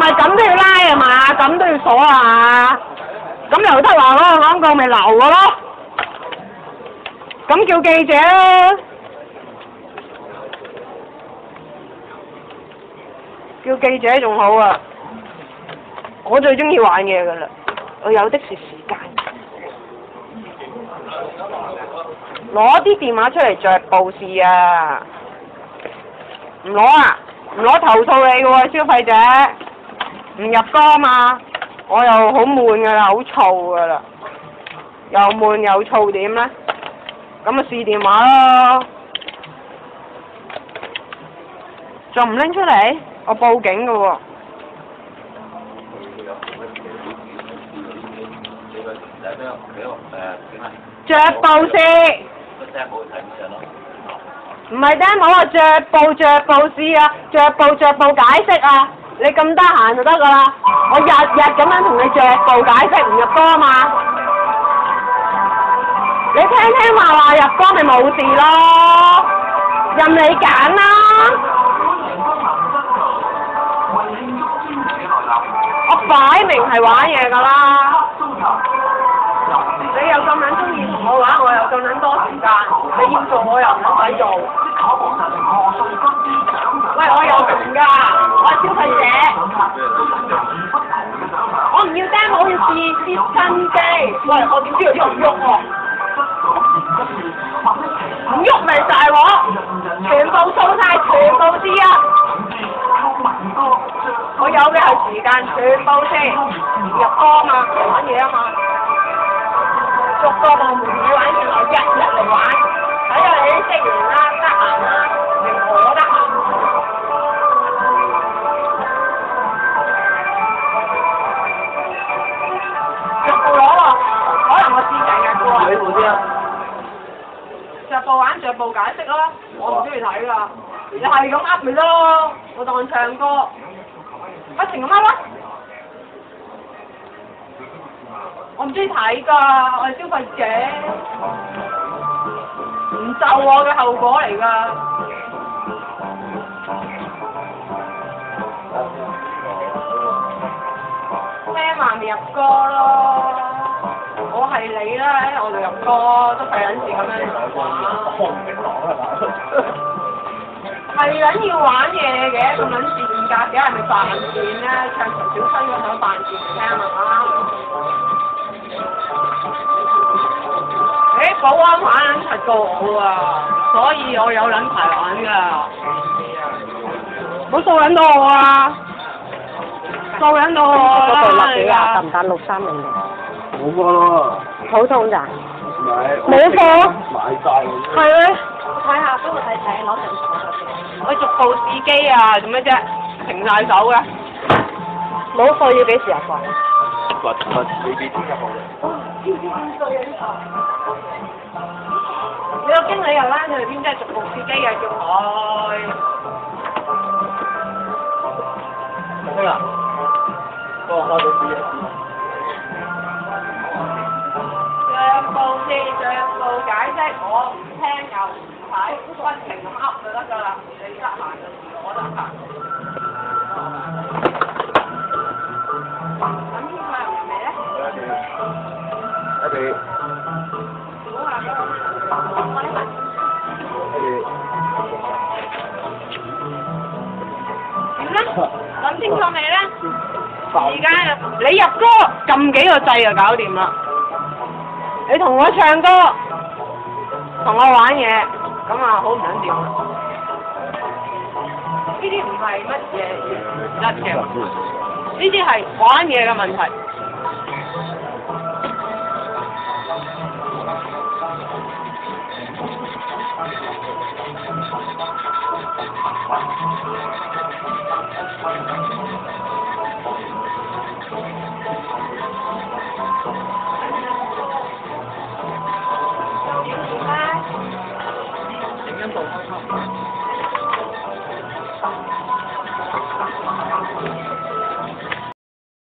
係咁都要拉係嘛？咁都要鎖啊？咁劉德華嗰個廣告咪流嘅咯？咁叫記者啦，叫記者仲好啊！我最中意玩嘢㗎啦，我有的是時間。攞啲電話出嚟着報試啊！唔攞啊？唔攞投訴你嘅喎，消費者唔入歌啊嘛！我又好悶㗎啦，好燥㗎啦，又悶又燥點咧？咁咪試電話咯，仲唔拎出嚟？我報警㗎喎。着報試。唔係 demo 啊，着報試啊，着報解釋啊！你咁得閒就得㗎啦，我日日咁樣同你着報解釋，唔入歌啊嘛！你聽話入歌咪冇事咯，任你揀啦。我擺明係玩嘢㗎啦。你又咁撚中意同我玩，我又咁撚多時間，你要做我又唔使做。喂，我有用㗎，我係消費者。我唔要 demo， 我要試新機。喂，我點知佢喐唔喐喎？唔喐咪大鑊，全部掃晒，全部知啊！我有嘅係時間，全部先入歌嘛，玩嘢啊嘛。逐個部門你玩上來，日日嚟玩，睇下你啲職員啦，得閒啦，定我得閒。逐步攞喎，可能我試成日嘅喎。你部先啊？逐步玩，逐步解釋啦，我唔中意睇㗎。你係咁噏咪得咯，我當唱歌，不停咁噏啦。我唔中意睇㗎，我係消費者，唔就我嘅後果嚟㗎。聽話咪入歌咯，我係你啦，我就入歌，都費撚事咁樣玩。係撚要玩嘢嘅，咁撚賤格嘅係咪扮賤咧？唱陳小春嗰首扮賤嚟聽係嘛？保安玩撚柒過我啊，所以我有撚排玩㗎。唔好掃撚到我啊！掃撚到我啦！嗰度落幾啊？得唔得？6300零？冇貨咯。普通咋？冇貨？買晒喎。係咩？我睇下，幫我睇睇，攞陣我逐步試機啊！做咩啫？停晒手嘅。冇貨要幾時入貨？你幾錢入貨嘅？你個經理又拉佢去邊？即係逐步試機啊！叫佢。得啦。幫我開到試一試。逐步試，逐步解釋，我唔聽又唔睇，不停咁噏就得㗎啦。你得閒就時，我得閒。咁邊個入嚟咧？一地。點咧？諗清楚未咧？而家你入歌撳幾個掣就搞掂啦。你同我唱歌，同我玩嘢，咁啊好唔撚掂啦。呢啲唔係乜嘢原則嘅，呢啲係玩嘢嘅問題。